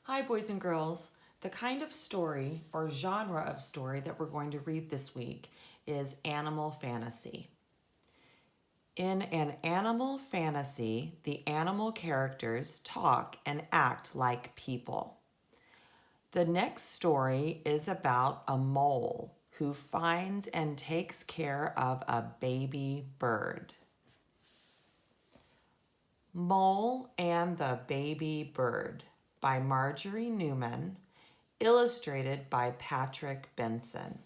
Hi, boys and girls. The kind of story or genre of story that we're going to read this week is animal fantasy. In an animal fantasy, the animal characters talk and act like people. The next story is about a mole who finds and takes care of a baby bird. Mole and the Baby Bird by Marjorie Newman, illustrated by Patrick Benson.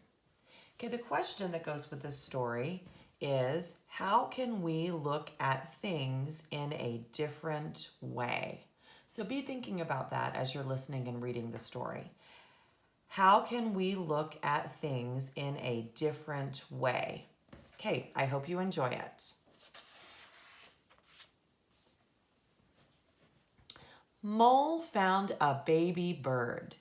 Okay, the question that goes with this story is how can we look at things in a different way? So be thinking about that as you're listening and reading the story. How can we look at things in a different way? Okay, I hope you enjoy it. Mole found a baby bird.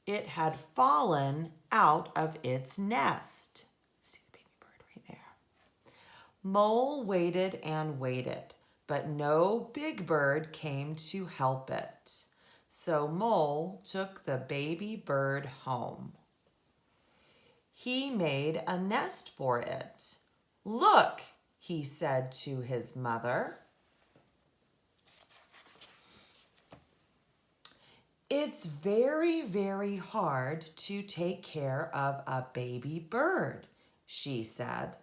It had fallen out of its nest. See the baby bird right there. Mole waited and waited, but no big bird came to help it. So Mole took the baby bird home. He made a nest for it. Look, he said to his mother. It's very, very hard to take care of a baby bird, she said.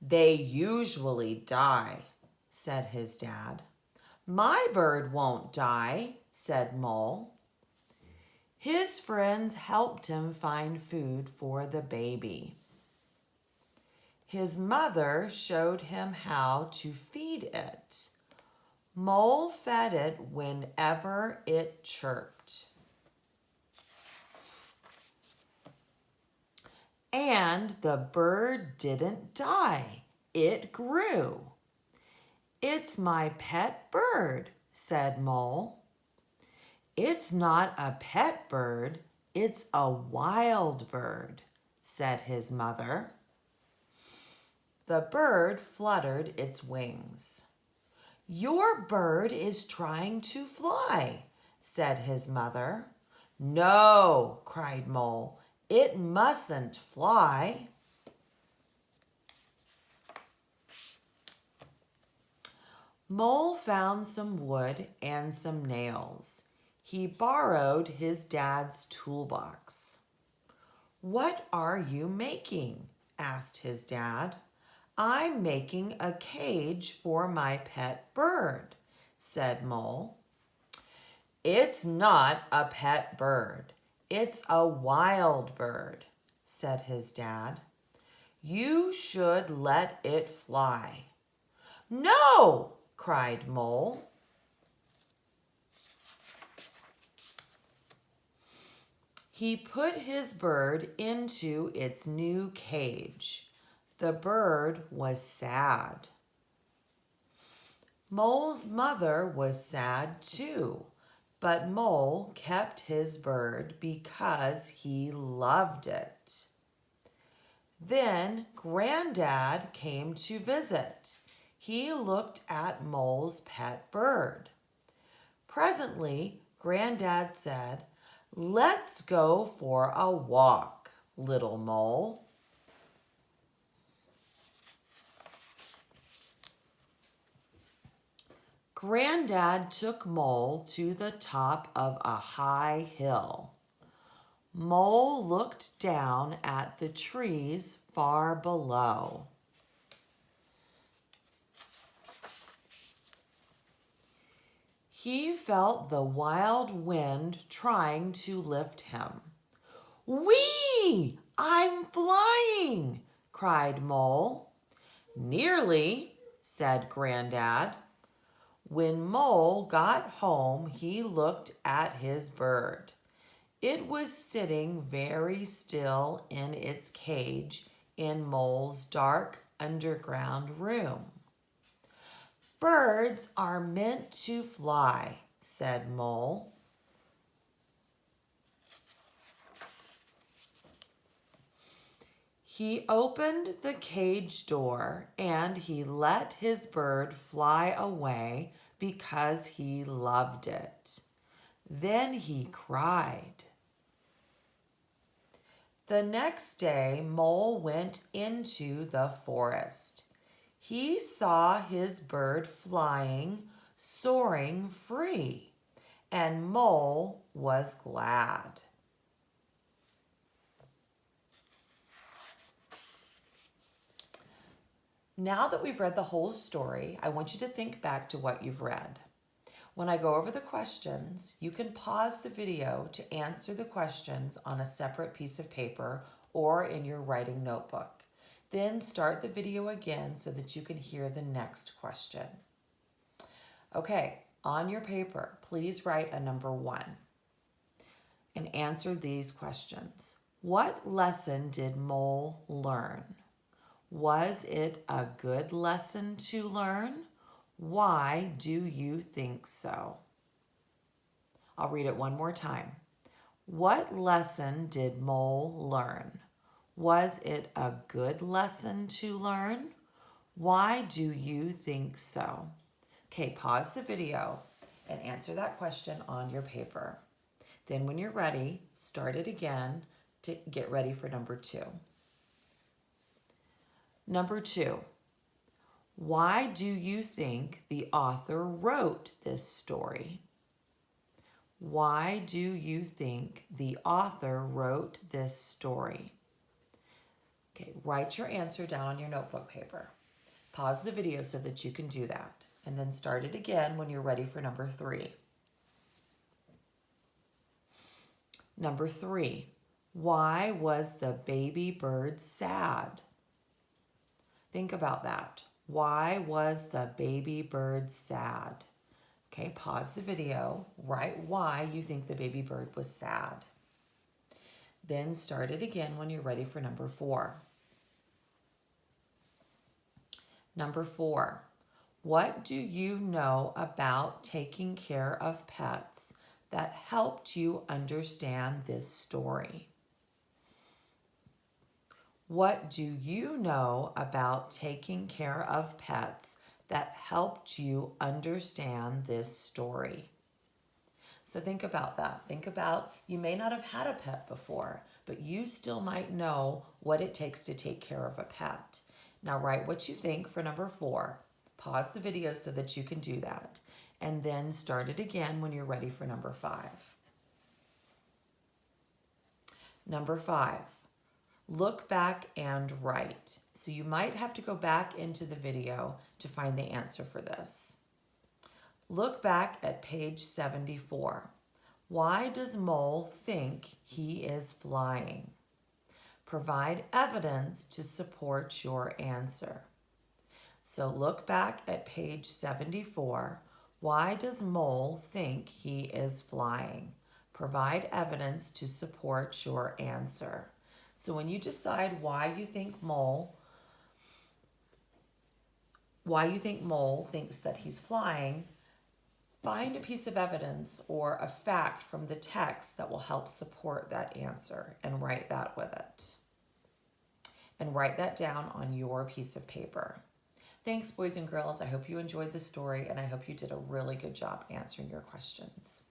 They usually die, said his dad. My bird won't die, said Mole. His friends helped him find food for the baby. His mother showed him how to feed it. Mole fed it whenever it chirped. And the bird didn't die. It grew. It's my pet bird, said Mole. It's not a pet bird, it's a wild bird, said his mother. The bird fluttered its wings. Your bird is trying to fly, said his mother. No, cried Mole, it mustn't fly. Mole found some wood and some nails. He borrowed his dad's toolbox. What are you making? Asked his dad. I'm making a cage for my pet bird, said Mole. It's not a pet bird. It's a wild bird, said his dad. You should let it fly. No, cried Mole. He put his bird into its new cage. The bird was sad. Mole's mother was sad too, but Mole kept his bird because he loved it. Then Granddad came to visit. He looked at Mole's pet bird. Presently, Granddad said, "Let's go for a walk, little Mole." Granddad took Mole to the top of a high hill. Mole looked down at the trees far below. He felt the wild wind trying to lift him. Whee! I'm flying, cried Mole. Nearly, said Granddad. When Mole got home, he looked at his bird. It was sitting very still in its cage in Mole's dark underground room. Birds are meant to fly, said Mole. He opened the cage door and he let his bird fly away because he loved it. Then he cried. The next day, Mole went into the forest. He saw his bird flying, soaring free, and Mole was glad. Now that we've read the whole story, I want you to think back to what you've read. When I go over the questions, you can pause the video to answer the questions on a separate piece of paper or in your writing notebook. Then start the video again so that you can hear the next question. Okay, on your paper, please write a number 1 and answer these questions. What lesson did Mole learn? Was it a good lesson to learn? Why do you think so? I'll read it one more time. What lesson did Mole learn? Was it a good lesson to learn? Why do you think so? Okay, pause the video and answer that question on your paper. Then when you're ready, start it again to get ready for number 2. Number 2, why do you think the author wrote this story? Why do you think the author wrote this story? Okay, write your answer down on your notebook paper. Pause the video so that you can do that. And then start it again when you're ready for number 3. Number 3, why was the baby bird sad? Think about that. Why was the baby bird sad? Okay, pause the video. Write why you think the baby bird was sad. Then start it again when you're ready for number 4. Number 4, what do you know about taking care of pets that helped you understand this story? What do you know about taking care of pets that helped you understand this story? So think about that. Think about, you may not have had a pet before, but you still might know what it takes to take care of a pet. Now write what you think for number 4. Pause the video so that you can do that. And then start it again when you're ready for number 5. Number 5. Look back and write. So you might have to go back into the video to find the answer for this. Look back at page 74. Why does Mole think he is flying? Provide evidence to support your answer. So look back at page 74. Why does Mole think he is flying? Provide evidence to support your answer. So when you decide why you think Mole thinks that he's flying, find a piece of evidence or a fact from the text that will help support that answer and write that with it. And write that down on your piece of paper. Thanks, boys and girls. I hope you enjoyed the story and I hope you did a really good job answering your questions.